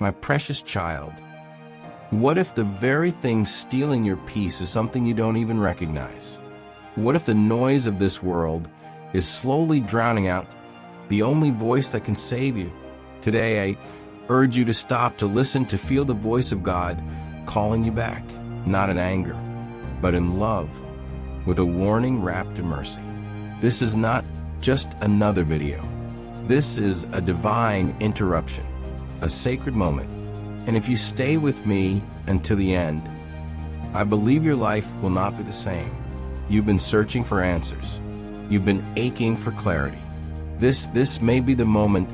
My precious child, what if the very thing stealing your peace is something you don't even recognize? What if the noise of this world is slowly drowning out the only voice that can save you? Today, I urge you to stop, to listen, to feel the voice of God calling you back, not in anger, but in love, with a warning wrapped in mercy. This is not just another video. This is a divine interruption, a sacred moment. And if you stay with me until the end, I believe your life will not be the same. You've been searching for answers. You've been aching for clarity. This may be the moment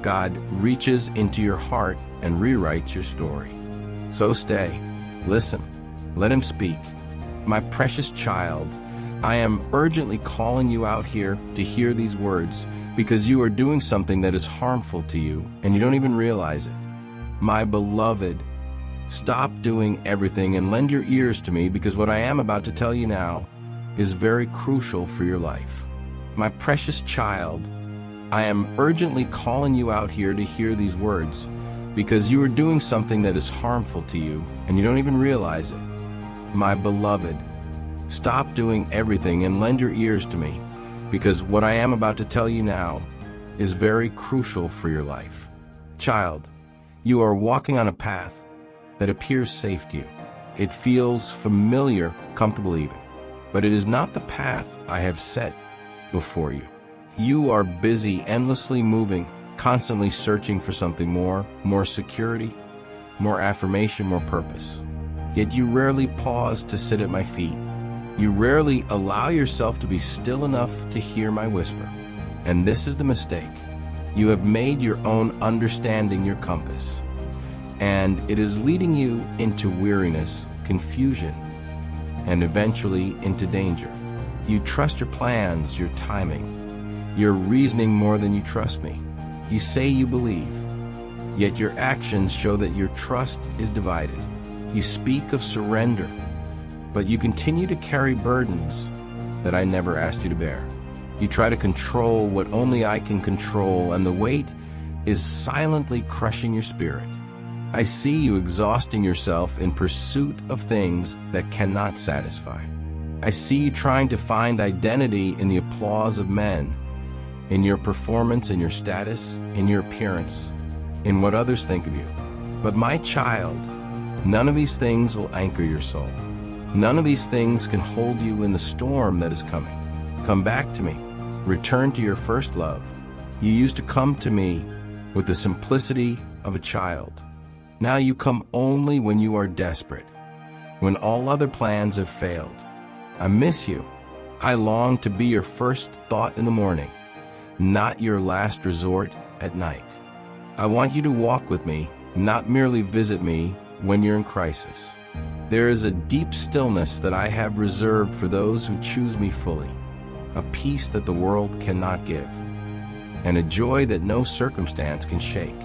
God reaches into your heart and rewrites your story. So stay, listen, let Him speak. My precious child, I am urgently calling you out here to hear these words because you are doing something that is harmful to you and you don't even realize it. My beloved, stop doing everything and lend your ears to me, because what I am about to tell you now is very crucial for your life. My precious child, I am urgently calling you out here to hear these words because you are doing something that is harmful to you and you don't even realize it. My beloved, stop doing everything and lend your ears to me, because what I am about to tell you now is very crucial for your life. Child, you are walking on a path that appears safe to you. It feels familiar, comfortable even, but it is not the path I have set before you. You are busy, endlessly moving, constantly searching for something more security, more affirmation, more purpose. Yet you rarely pause to sit at my feet. You rarely allow yourself to be still enough to hear my whisper. And this is the mistake. You have made your own understanding your compass, and it is leading you into weariness, confusion, and eventually into danger. You trust your plans, your timing, your reasoning more than you trust me. You say you believe, yet your actions show that your trust is divided. You speak of surrender, but you continue to carry burdens that I never asked you to bear. You try to control what only I can control, and the weight is silently crushing your spirit. I see you exhausting yourself in pursuit of things that cannot satisfy. I see you trying to find identity in the applause of men, in your performance, in your status, in your appearance, in what others think of you. But my child, none of these things will anchor your soul. None of these things can hold you in the storm that is coming. Come back to me. Return to your first love. You used to come to me with the simplicity of a child. Now you come only when you are desperate, when all other plans have failed. I miss you. I long to be your first thought in the morning, not your last resort at night. I want you to walk with me, not merely visit me when you're in crisis. There is a deep stillness that I have reserved for those who choose me fully, a peace that the world cannot give, and a joy that no circumstance can shake.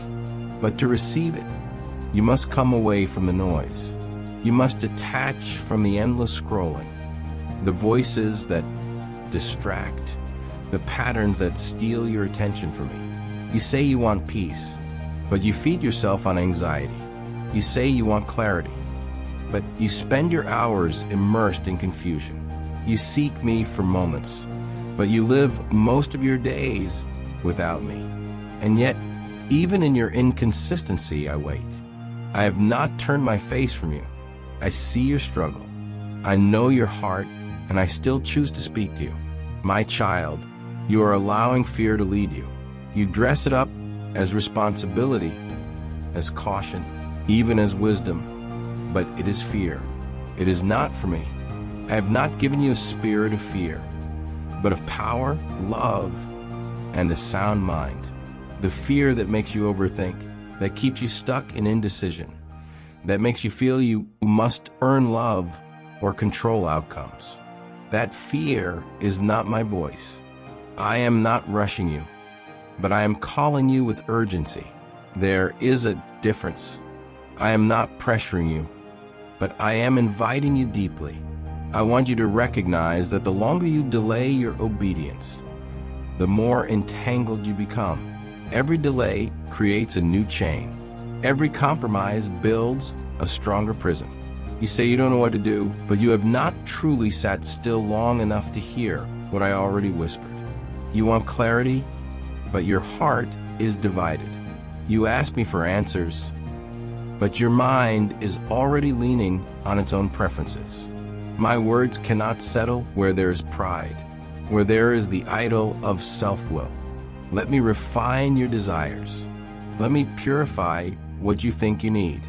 But to receive it, you must come away from the noise. You must detach from the endless scrolling, the voices that distract, the patterns that steal your attention from me. You say you want peace, but you feed yourself on anxiety. You say you want clarity, but you spend your hours immersed in confusion. You seek me for moments, but you live most of your days without me. And yet, even in your inconsistency, I wait. I have not turned my face from you. I see your struggle. I know your heart, and I still choose to speak to you. My child, you are allowing fear to lead you. You dress it up as responsibility, as caution, even as wisdom, but it is fear. It is not for me. I have not given you a spirit of fear, but of power, love, and a sound mind. The fear that makes you overthink, that keeps you stuck in indecision, that makes you feel you must earn love or control outcomes. That fear is not my voice. I am not rushing you, but I am calling you with urgency. There is a difference. I am not pressuring you, but I am inviting you deeply. I want you to recognize that the longer you delay your obedience, the more entangled you become. Every delay creates a new chain, Every compromise builds a stronger prison. You say you don't know what to do, but you have not truly sat still long enough to hear what I already whispered. You want clarity, but your heart is divided. You ask me for answers, but your mind is already leaning on its own preferences. My words cannot settle where there is pride, where there is the idol of self-will. Let me refine your desires. Let me purify what you think you need.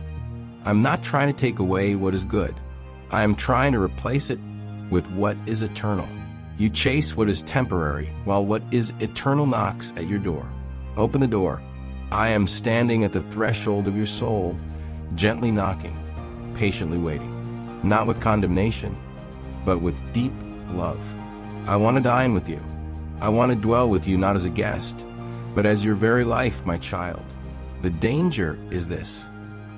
I'm not trying to take away what is good. I am trying to replace it with what is eternal. You chase what is temporary, while what is eternal knocks at your door. Open the door. I am standing at the threshold of your soul, gently knocking, patiently waiting. Not with condemnation, but with deep love. I want to dine with you. I want to dwell with you not as a guest, but as your very life, my child. The danger is this.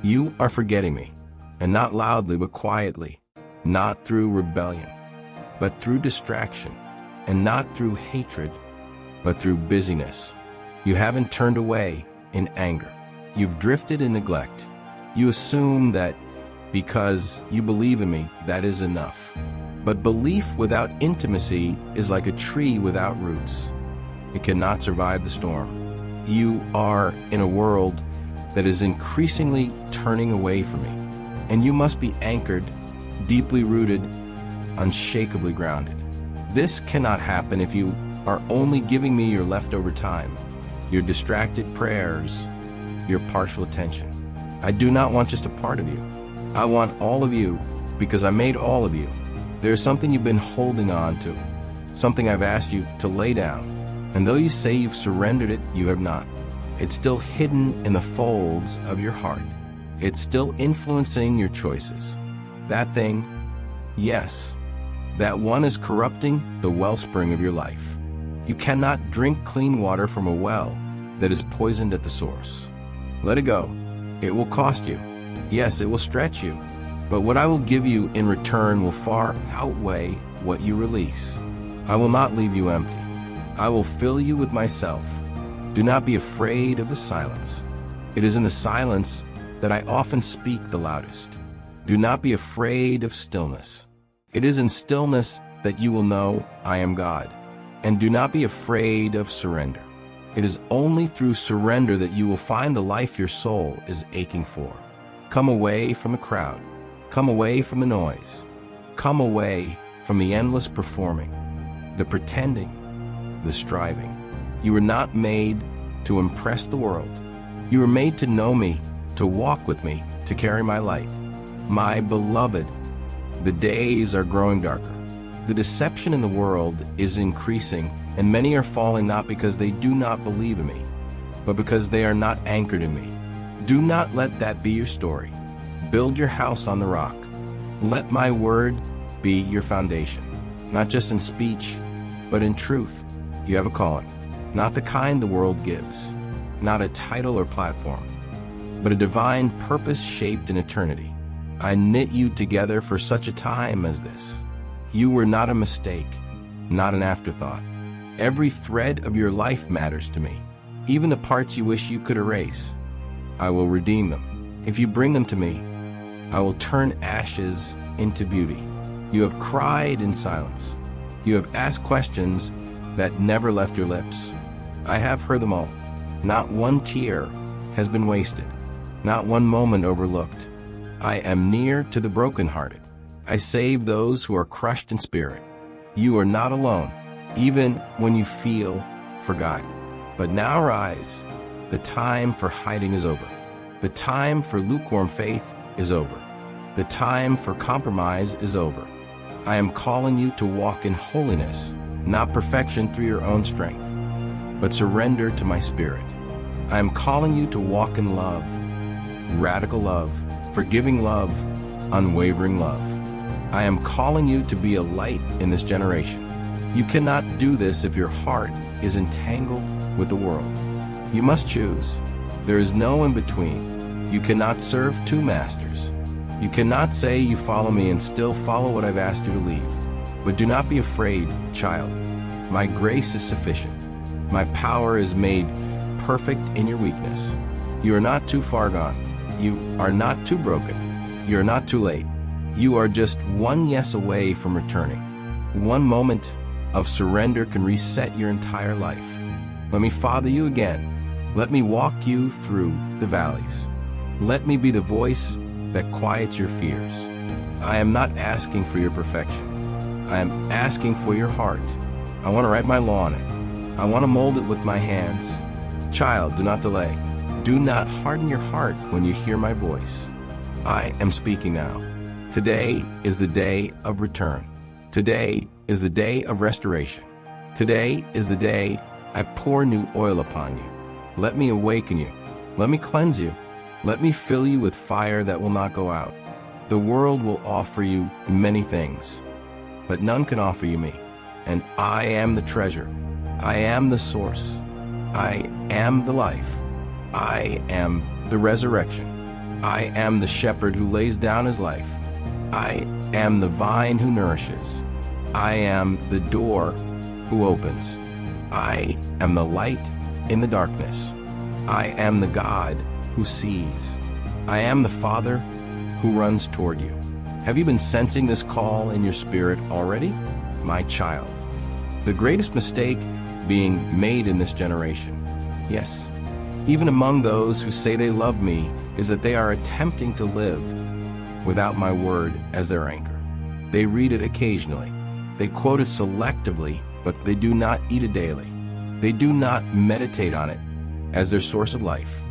You are forgetting me, and not loudly but quietly, not through rebellion, but through distraction, and not through hatred, but through busyness. You haven't turned away in anger. You've drifted in neglect. You assume that because you believe in me, that is enough. But belief without intimacy is like a tree without roots. It cannot survive the storm. You are in a world that is increasingly turning away from me, and you must be anchored, deeply rooted, unshakably grounded. This cannot happen if you are only giving me your leftover time, your distracted prayers, your partial attention. I do not want just a part of you. I want all of you because I made all of you. There is something you've been holding on to, something I've asked you to lay down, and though you say you've surrendered it, you have not. It's still hidden in the folds of your heart. It's still influencing your choices. That thing, yes, that one is corrupting the wellspring of your life. You cannot drink clean water from a well that is poisoned at the source. Let it go. It will cost you. Yes, it will stretch you. But what I will give you in return will far outweigh what you release. I will not leave you empty. I will fill you with myself. Do not be afraid of the silence. It is in the silence that I often speak the loudest. Do not be afraid of stillness. It is in stillness that you will know I am God. And do not be afraid of surrender. It is only through surrender that you will find the life your soul is aching for. Come away from the crowd. Come away from the noise. Come away from the endless performing, the pretending, the striving. You were not made to impress the world. You were made to know me, to walk with me, to carry my light. My beloved, the days are growing darker. The deception in the world is increasing, and many are falling not because they do not believe in me, but because they are not anchored in me. Do not let that be your story. Build your house on the rock. Let my word be your foundation, not just in speech, but in truth. You have a calling, not the kind the world gives, not a title or platform, but a divine purpose shaped in eternity. I knit you together for such a time as this. You were not a mistake, not an afterthought. Every thread of your life matters to me, even the parts you wish you could erase. I will redeem them. If you bring them to me, I will turn ashes into beauty. You have cried in silence. You have asked questions that never left your lips. I have heard them all. Not one tear has been wasted, not one moment overlooked. I am near to the brokenhearted. I save those who are crushed in spirit. You are not alone, even when you feel forgotten. But now rise. The time for hiding is over. The time for lukewarm faith is over. The time for compromise is over. I am calling you to walk in holiness, not perfection through your own strength, but surrender to my spirit. I am calling you to walk in love, radical love, forgiving love, unwavering love. I am calling you to be a light in this generation. You cannot do this if your heart is entangled with the world. You must choose. There is no in between. You cannot serve two masters. You cannot say you follow me and still follow what I've asked you to leave. But do not be afraid, child. My grace is sufficient. My power is made perfect in your weakness. You are not too far gone. You are not too broken. You are not too late. You are just one yes away from returning. One moment of surrender can reset your entire life. Let me father you again. Let me walk you through the valleys. Let me be the voice that quiets your fears. I am not asking for your perfection. I am asking for your heart. I want to write my law on it. I want to mold it with my hands. Child, do not delay. Do not harden your heart when you hear my voice. I am speaking now. Today is the day of return. Today is the day of restoration. Today is the day I pour new oil upon you. Let me awaken you. Let me cleanse you. Let me fill you with fire that will not go out. The world will offer you many things, but none can offer you me. And I am the treasure. I am the source. I am the life. I am the resurrection. I am the shepherd who lays down his life. I am the vine who nourishes. I am the door who opens. I am the light in the darkness. I am the God who sees. I am the Father who runs toward you. Have you been sensing this call in your spirit already? My child. The greatest mistake being made in this generation, yes, even among those who say they love me, is that they are attempting to live without my word as their anchor. They read it occasionally. They quote it selectively, but they do not eat it daily. They do not meditate on it as their source of life.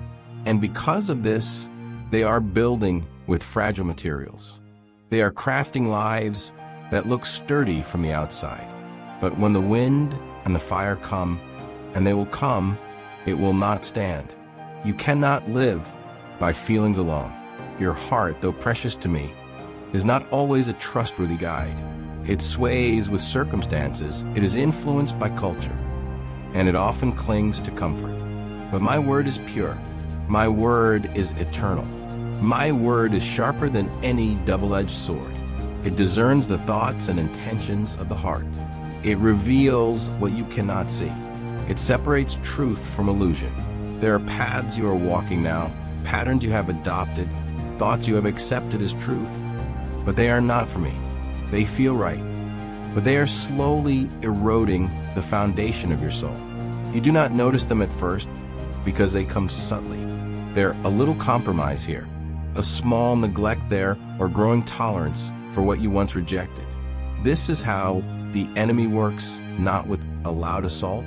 And because of this, they are building with fragile materials. They are crafting lives that look sturdy from the outside. But when the wind and the fire come, and they will come, it will not stand. You cannot live by feelings alone. Your heart, though precious to me, is not always a trustworthy guide. It sways with circumstances, it is influenced by culture, and it often clings to comfort. But my word is pure. My word is eternal. My word is sharper than any double-edged sword. It discerns the thoughts and intentions of the heart. It reveals what you cannot see. It separates truth from illusion. There are paths you are walking now, patterns you have adopted, thoughts you have accepted as truth, but they are not for me. They feel right, but they are slowly eroding the foundation of your soul. You do not notice them at first because they come subtly. They're a little compromise here, a small neglect there, or growing tolerance for what you once rejected. This is how the enemy works, not with a loud assault,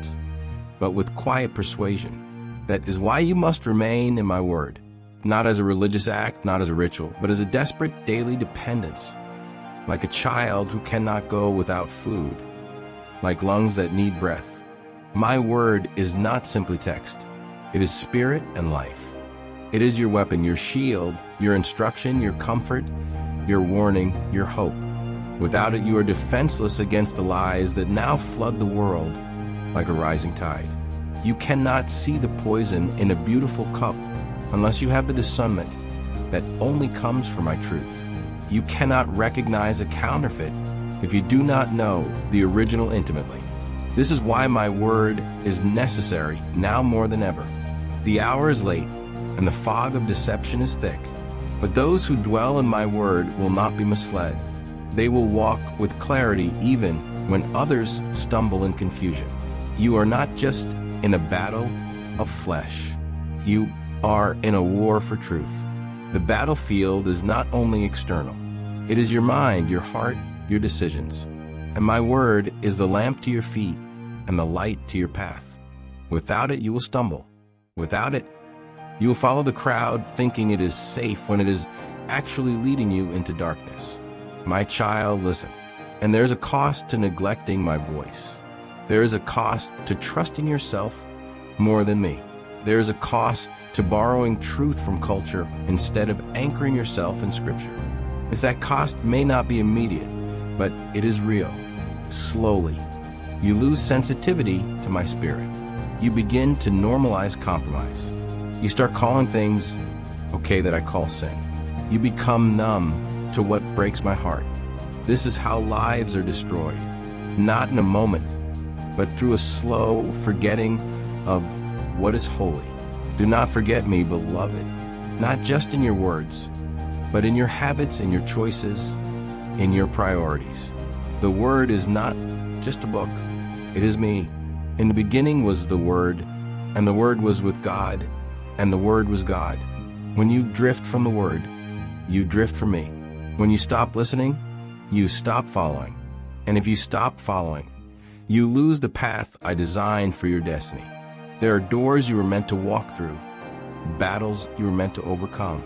but with quiet persuasion. That is why you must remain in my word, not as a religious act, not as a ritual, but as a desperate daily dependence, like a child who cannot go without food, like lungs that need breath. My word is not simply text. It is spirit and life. It is your weapon, your shield, your instruction, your comfort, your warning, your hope. Without it, you are defenseless against the lies that now flood the world like a rising tide. You cannot see the poison in a beautiful cup unless you have the discernment that only comes from my truth. You cannot recognize a counterfeit if you do not know the original intimately. This is why my word is necessary now more than ever. The hour is late, and the fog of deception is thick. But those who dwell in my word will not be misled. They will walk with clarity even when others stumble in confusion. You are not just in a battle of flesh. You are in a war for truth. The battlefield is not only external. It is your mind, your heart, your decisions. And my word is the lamp to your feet and the light to your path. Without it, you will stumble. Without it, you will follow the crowd thinking it is safe when it is actually leading you into darkness. My child, listen. And there's a cost to neglecting my voice. There is a cost to trusting yourself more than me. There is a cost to borrowing truth from culture instead of anchoring yourself in Scripture. As that cost may not be immediate, but it is real. Slowly, you lose sensitivity to my spirit. You begin to normalize compromise. You start calling things okay that I call sin. You become numb to what breaks my heart. This is how lives are destroyed, not in a moment, but through a slow forgetting of what is holy. Do not forget me, beloved, not just in your words, but in your habits, in your choices, in your priorities. The Word is not just a book. It is me. In the beginning was the Word, and the Word was with God, and the Word was God. When you drift from the Word, you drift from me. When you stop listening, you stop following. And if you stop following, you lose the path I designed for your destiny. There are doors you were meant to walk through, battles you were meant to overcome,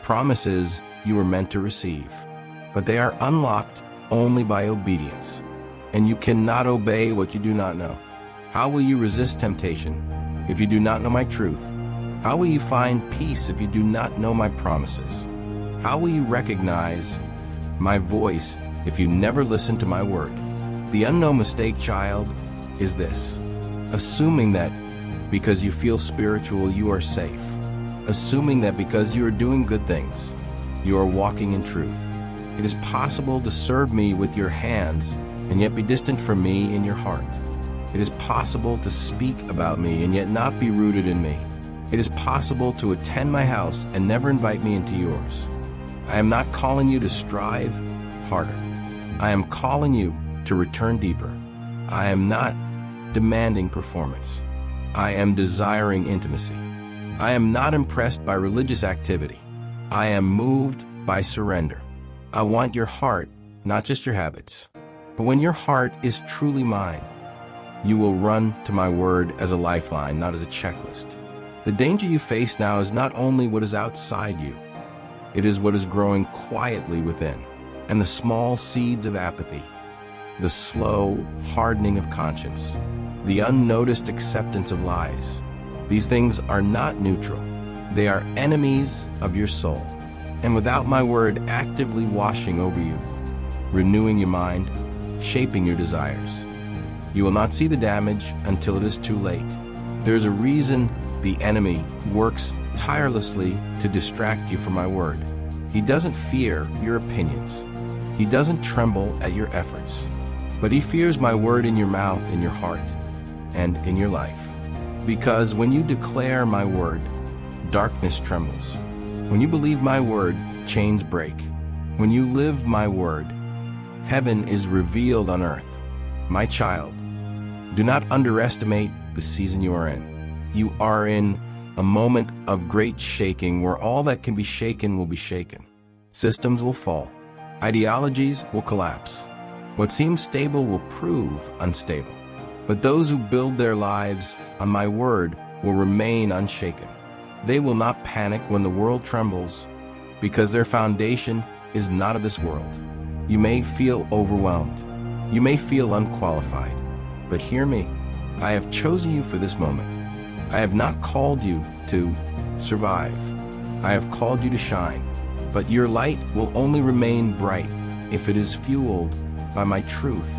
promises you were meant to receive. But they are unlocked only by obedience. And you cannot obey what you do not know. How will you resist temptation if you do not know my truth? How will you find peace if you do not know my promises? How will you recognize my voice if you never listen to my word? The unknown mistake, child, is this: assuming that because you feel spiritual, you are safe. Assuming that because you are doing good things, you are walking in truth. It is possible to serve me with your hands and yet be distant from me in your heart. It is possible to speak about me and yet not be rooted in me. It is possible to attend my house and never invite me into yours. I am not calling you to strive harder. I am calling you to return deeper. I am not demanding performance. I am desiring intimacy. I am not impressed by religious activity. I am moved by surrender. I want your heart, not just your habits. But when your heart is truly mine, you will run to my word as a lifeline, not as a checklist. The danger you face now is not only what is outside you, it is what is growing quietly within. And the small seeds of apathy, the slow hardening of conscience, the unnoticed acceptance of lies. These things are not neutral. They are enemies of your soul. And without my word actively washing over you, renewing your mind, shaping your desires, you will not see the damage until it is too late. There is a reason the enemy works tirelessly to distract you from my word. He doesn't fear your opinions. He doesn't tremble at your efforts. But he fears my word in your mouth, in your heart, and in your life. Because when you declare my word, darkness trembles. When you believe my word, chains break. When you live my word, heaven is revealed on earth. My child, do not underestimate the season you are in. You are in a moment of great shaking where all that can be shaken will be shaken. Systems will fall. Ideologies will collapse. What seems stable will prove unstable. But those who build their lives on my word will remain unshaken. They will not panic when the world trembles, because their foundation is not of this world. You may feel overwhelmed. You may feel unqualified. But hear me. I have chosen you for this moment. I have not called you to survive. I have called you to shine. But your light will only remain bright if it is fueled by my truth,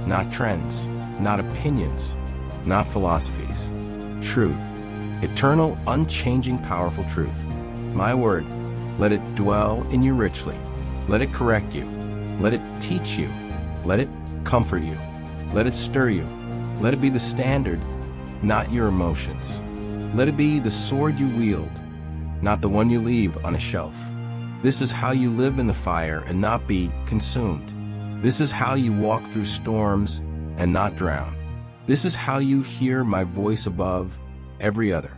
not trends, not opinions, not philosophies. Truth. Eternal, unchanging, powerful truth. My word, let it dwell in you richly. Let it correct you. Let it teach you. Let it comfort you. Let it stir you. Let it be the standard, not your emotions. Let it be the sword you wield, not the one you leave on a shelf. This is how you live in the fire and not be consumed. This is how you walk through storms and not drown. This is how you hear my voice above every other.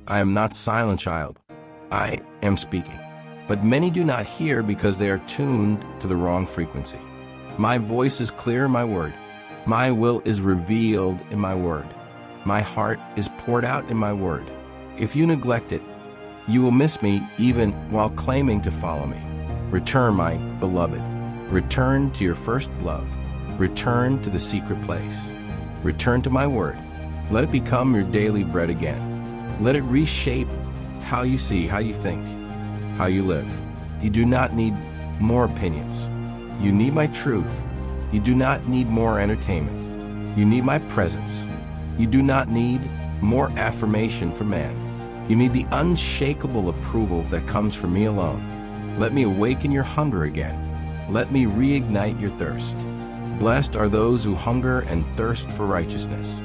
I am not silent, child. I am speaking. But many do not hear because they are tuned to the wrong frequency. My voice is clear in my word. My will is revealed in my word. My heart is poured out in my word. If you neglect it, you will miss me even while claiming to follow me. Return, my beloved. Return to your first love. Return to the secret place. Return to my word. Let it become your daily bread again. Let it reshape how you see, how you think, how you live. You do not need more opinions. You need my truth. You do not need more entertainment. You need my presence. You do not need more affirmation from man. You need the unshakable approval that comes from me alone. Let me awaken your hunger again. Let me reignite your thirst. Blessed are those who hunger and thirst for righteousness,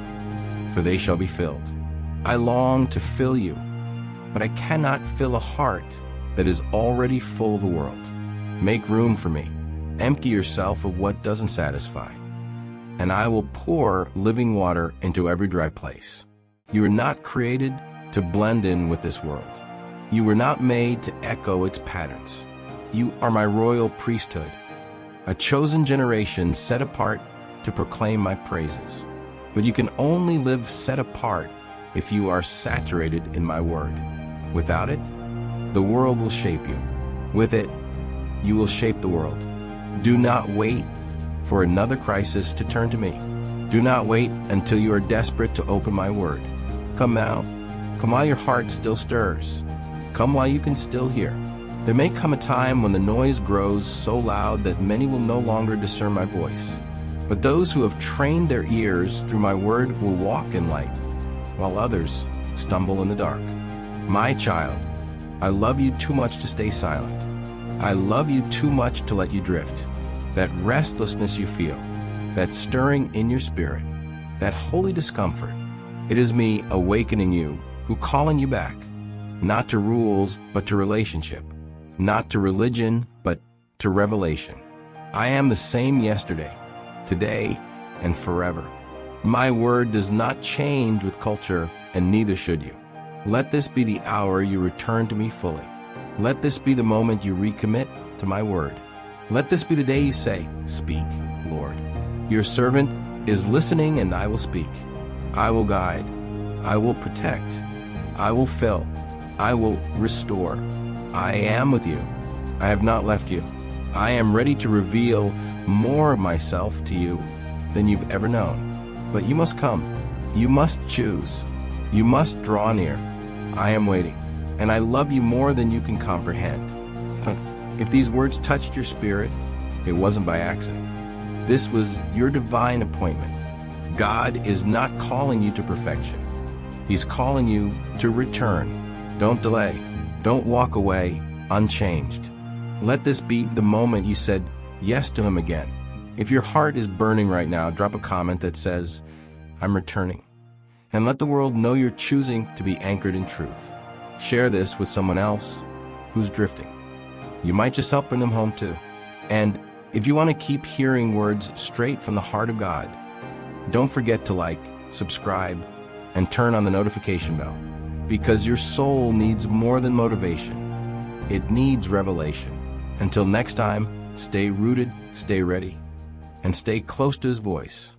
for they shall be filled. I long to fill you but I cannot fill a heart that is already full of a world. Make room for me. Empty yourself of what doesn't satisfy, and I will pour living water into every dry place. You are not created to blend in with this world. You were not made to echo its patterns. You are my royal priesthood, a chosen generation set apart to proclaim my praises. But you can only live set apart if you are saturated in my word. Without it, the world will shape you. With it, you will shape the world. Do not wait for another crisis to turn to me. Do not wait until you are desperate to open my word. Come now. Come while your heart still stirs. Come while you can still hear. There may come a time when the noise grows so loud that many will no longer discern my voice. But those who have trained their ears through my word will walk in light, while others stumble in the dark. My child, I love you too much to stay silent. I love you too much to let you drift. That restlessness you feel, that stirring in your spirit, that holy discomfort, it is me awakening you, who calling you back, not to rules, but to relationship, not to religion, but to revelation. I am the same yesterday, today, and forever. My word does not change with culture, and neither should you. Let this be the hour you return to me fully. Let this be the moment you recommit to my word. Let this be the day you say, "Speak, Lord." Your servant is listening, and I will speak. I will guide. I will protect. I will fill. I will restore. I am with you. I have not left you. I am ready to reveal more of myself to you than you've ever known. But you must come. You must choose. You must draw near. I am waiting, and I love you more than you can comprehend. If these words touched your spirit, it wasn't by accident. This was your divine appointment. God is not calling you to perfection. He's calling you to return. Don't delay. Don't walk away unchanged. Let this be the moment you said yes to him again. If your heart is burning right now, drop a comment that says, "I'm returning." And let the world know you're choosing to be anchored in truth. Share this with someone else who's drifting. You might just help bring them home too. And if you want to keep hearing words straight from the heart of God, don't forget to like, subscribe, and turn on the notification bell. Because your soul needs more than motivation. It needs revelation. Until next time, stay rooted, stay ready, and stay close to his voice.